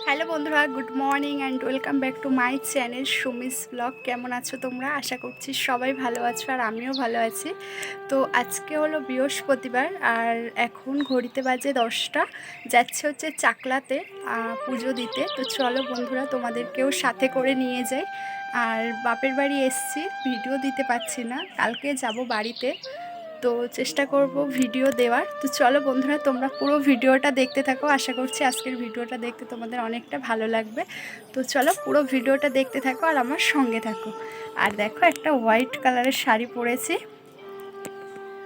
Hello বন্ধুরা, good morning and welcome back to my channel Sumi's blog. কেমন আছো তোমরা? আশা করছি সবাই ভালো আছো আর আমিও ভালো আছি। তো আজকে হলো বৃহস্পতিবার আর এখন ঘড়িতে বাজে 10টা। যাচ্ছে হচ্ছে চাকলাতে পুজো দিতে। তো চলো বন্ধুরা, তোমাদেরকেও সাথে করে নিয়ে যাই। আর বাপের বাড়ি এসছি, ভিডিও দিতে পারছি না, কালকে যাব বাড়িতে, তো চেষ্টা করব ভিডিও দেওয়ার। তো চলো বন্ধুরা, তোমরা পুরো ভিডিওটা দেখতে থাকো। আশা করছি আজকের ভিডিওটা দেখতে তোমাদের অনেকটা ভালো লাগবে। তো চলো পুরো ভিডিওটা দেখতে থাকো আর আমার সঙ্গে থাকো। আর দেখো, একটা হোয়াইট কালারের শাড়ি পরেছি,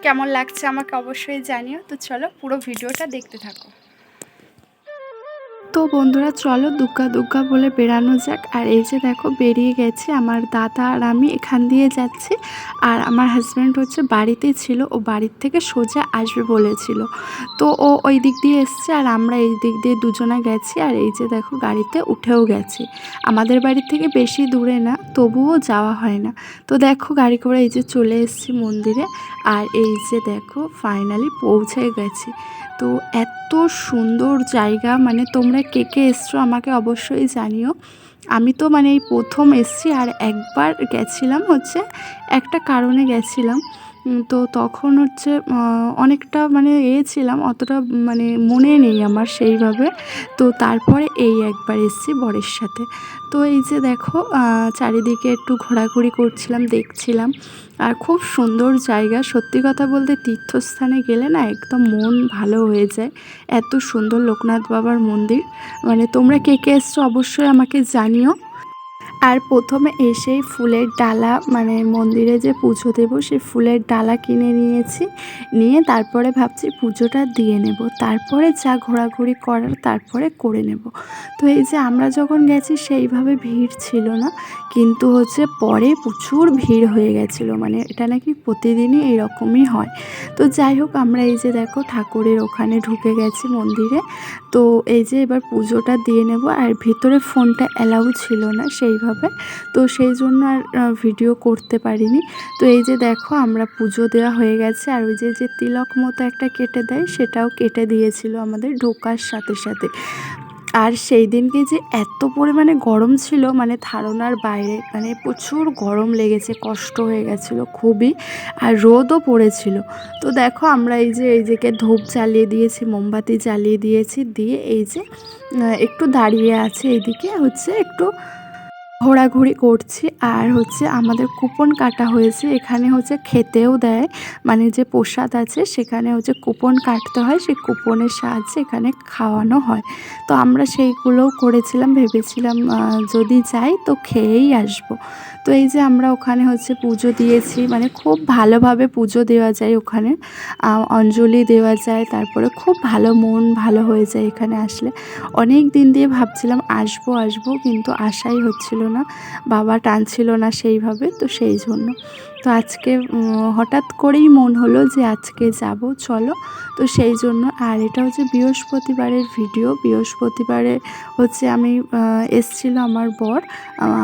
কেমন লাগছে আমাকে অবশ্যই জানিও। তো চলো পুরো ভিডিওটা দেখতে থাকো। তো বন্ধুরা চলো দুগ্গা দুগ্গা বলে বেরানো যাক। আর এই যে দেখো বেরিয়ে গেছি, আমার দাদা আর আমি এখান দিয়ে যাচ্ছি। আর আমার হাজব্যান্ড হচ্ছে বাড়িতে ছিল, ও বাড়ির থেকে সোজা আসবে বলেছিল, তো ও ওই দিক দিয়ে এসছে আর আমরা এই দিক দিয়ে দুজনা গেছি। আর এই যে দেখো গাড়িতে উঠেও গেছি। আমাদের বাড়ির থেকে বেশি দূরে না, তবুও যাওয়া হয় না। তো দেখো গাড়ি করে এই যে চলে এসেছি মন্দিরে। আর এই যে দেখো ফাইনালি পৌঁছে গেছি। তো এত সুন্দর জায়গা, মানে তোমরা কে কে এসছো আমাকে অবশ্যই জানিও। আমি তো মানে এই প্রথম এসছি, আর একবার গেছিলাম হচ্ছে একটা কারণে গেছিলাম। তো তখন হচ্ছে অনেকটা মানে ছিলাম, অতটা মানে মনে নেই আমার সেইভাবে। তো তারপরে এই একবার এসছি বরের সাথে। তো এই যে দেখো চারিদিকে একটু ঘোরাঘুরি করছিলাম, দেখছিলাম। আর খুব সুন্দর জায়গা, সত্যি কথা বলতে তীর্থস্থানে গেলে না একদম মন ভালো হয়ে যায়। এত সুন্দর লোকনাথ বাবার মন্দির। মানে তোমরা কে কে এসছো অবশ্যই আমাকে জানিও। আর প্রথমে এসেই ফুলের ডালা, মানে মন্দিরে যে পুজো দেবো সেই ফুলের ডালা কিনে নিয়েছি। নিয়ে তারপরে ভাবছি পুজোটা দিয়ে নেব, তারপরে যা ঘোরাঘুরি করার তারপরে করে নেব। তো এই যে আমরা যখন গেছি সেইভাবে ভিড় ছিল না, কিন্তু হচ্ছে পরে প্রচুর ভিড় হয়ে গেছিলো। মানে এটা নাকি প্রতিদিনই এরকমই হয়। তো যাই হোক, আমরা এই যে দেখো ঠাকুরের ওখানে ঢুকে গেছি মন্দিরে। তো এই যে এবার পুজোটা দিয়ে নেব। আর ভিতরে ফোনটা অ্যালাউ ছিল না সেইভাবে, তো সেই জন্য আর ভিডিও করতে পারিনি। তো এই যে দেখো আমরা পুজো দেওয়া হয়ে গেছে। আর ওই যে তিলক মতো একটা কেটে দেয়, সেটাও কেটে দিয়েছিল আমাদের ঢোকার সাথে সাথে। আর সেই দিনকে যে এত পরিমাণে গরম ছিল, মানে ধারণার বাইরে, মানে প্রচুর গরম লেগেছে, কষ্ট হয়ে গেছিলো খুবই। আর রোদও পড়েছিল। তো দেখো আমরা এই যে ধূপ জ্বালিয়ে দিয়েছি, মোমবাতি জ্বালিয়ে দিয়েছি, দিয়ে এই যে একটু দাঁড়িয়ে আছে, এইদিকে হচ্ছে একটু ঘোরাঘুরি করছি। আর হচ্ছে আমাদের কুপন কাটা হয়েছে, এখানে হচ্ছে খেতেও দেয়, মানে যে প্রসাদ আছে সেখানে হচ্ছে কুপন কাটতে হয়, সেই কুপনের সাহায্যে এখানে খাওয়ানো হয়। তো আমরা সেইগুলোও করেছিলাম, ভেবেছিলাম যদি যাই তো খেয়েই আসবো। তো এই যে আমরা ওখানে হচ্ছে পুজো দিয়েছি, মানে খুব ভালোভাবে পুজো দেওয়া যায় ওখানে, অঞ্জলি দেওয়া যায়, তারপরে খুব ভালো, মন ভালো হয়ে যায় এখানে আসলে। অনেক দিন দিয়ে ভাবছিলাম আসবো আসবো, কিন্তু আশাই হচ্ছিল না, বাবা টানছিল না সেইভাবে, তো সেই জন্য। তো আজকে হঠাৎ করেই মন হলো যে আজকে যাব, চলো। তো সেই জন্য। আর এটা হচ্ছে বৃহস্পতিবারের ভিডিও। বৃহস্পতিবারে হচ্ছে আমি এসছিল আমার বর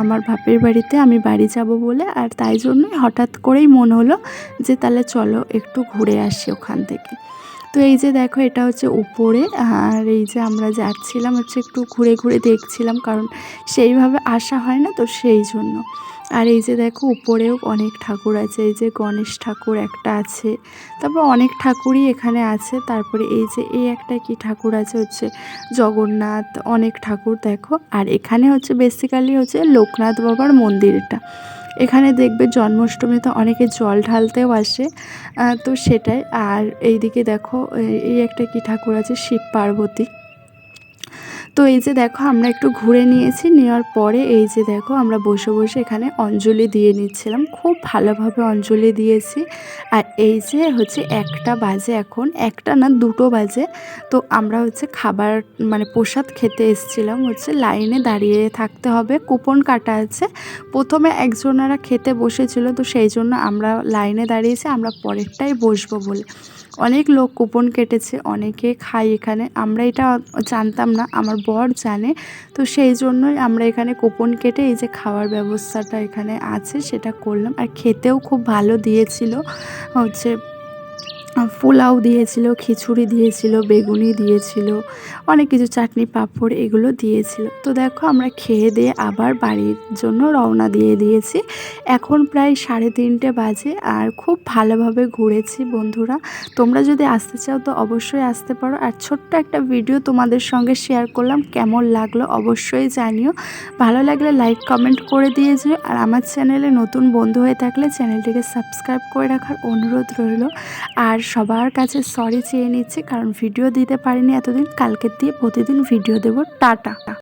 আমার বাপের বাড়িতে, আমি বাড়ি যাব বলে। আর তাই জন্যই হঠাৎ করেই মন হলো যে তাহলে চলো একটু ঘুরে আসি ওখান থেকে। তো এই যে দেখো এটা হচ্ছে উপরে। আর এই যে আমরা যাচ্ছিলাম হচ্ছে একটু ঘুরে ঘুরে দেখছিলাম, কারণ সেইভাবে আসা হয় না, তো সেই জন্য। আর এই যে দেখো উপরেও অনেক ঠাকুর আছে, এই যে গণেশ ঠাকুর একটা আছে, তারপর অনেক ঠাকুরই এখানে আছে। তারপরে এই যে এই একটা কি ঠাকুর আছে হচ্ছে জগন্নাথ, অনেক ঠাকুর দেখো। আর এখানে হচ্ছে বেসিক্যালি হচ্ছে লোকনাথ বাবার মন্দিরটা। এখানে দেখবে জন্মাষ্টমীতে অনেকে জল ঢালতেও আসে, তো সেটাই। আর এইদিকে দেখো এই একটা কি ঠাকুর আছে, শিব পার্বতী। তো এই যে দেখো আমরা একটু ঘুরে নিয়েছি, নেওয়ার পরে এই যে দেখো আমরা বসে বসে এখানে অঞ্জলি দিয়ে নিচ্ছিলাম, খুব ভালোভাবে অঞ্জলি দিয়েছি। আর এই যে হচ্ছে 1টা বাজে, এখন 1টা না 2টো বাজে। তো আমরা হচ্ছে খাবার মানে প্রসাদ খেতে এসেছিলাম, হচ্ছে লাইনে দাঁড়িয়ে থাকতে হবে, কুপন কাটা আছে। প্রথমে একজনেরা খেতে বসেছিল, তো সেই জন্য আমরা লাইনে দাঁড়িয়েছি, আমরা পরেরটাই বসবো বলে। অনেক লোক কুপন কেটেছে, অনেকে খায় এখানে, আমরা এটা জানতাম না, আমার বর জানে। তো সেই জন্যই আমরা এখানে কুপন কেটে এই যে খাওয়ার ব্যবস্থাটা এখানে আছে সেটা করলাম। আর খেতেও খুব ভালো দিয়েছিল, হচ্ছে পোলাও দিয়েছিল, খিচুড়ি দিয়েছিল, বেগুনি দিয়েছিল, অনেক কিছু চাটনি পাঁপড় এগুলো দিয়েছিল। তো দেখো আমরা খেয়ে দিয়ে আবার বাড়ির জন্য রওনা দিয়ে দিয়েছি। এখন প্রায় 3:30 বাজে, আর খুব ভালোভাবে ঘুরেছি বন্ধুরা। তোমরা যদি আসতে চাও তো অবশ্যই আসতে পারো। আর ছোট্ট একটা ভিডিও তোমাদের সঙ্গে শেয়ার করলাম, কেমন লাগলো অবশ্যই জানিও। ভালো লাগলে লাইক কমেন্ট করে দিয়ে যেও। আর আমার চ্যানেলে নতুন বন্ধু হয়ে থাকলে চ্যানেলটিকে সাবস্ক্রাইব করে রাখার অনুরোধ রইল। আর সবার কাছে সরি চেয়ে নিচ্ছি, কারণ ভিডিও দিতে পারিনি এতদিন, কালকের দিয়ে প্রতিদিন ভিডিও দেব। টাটা।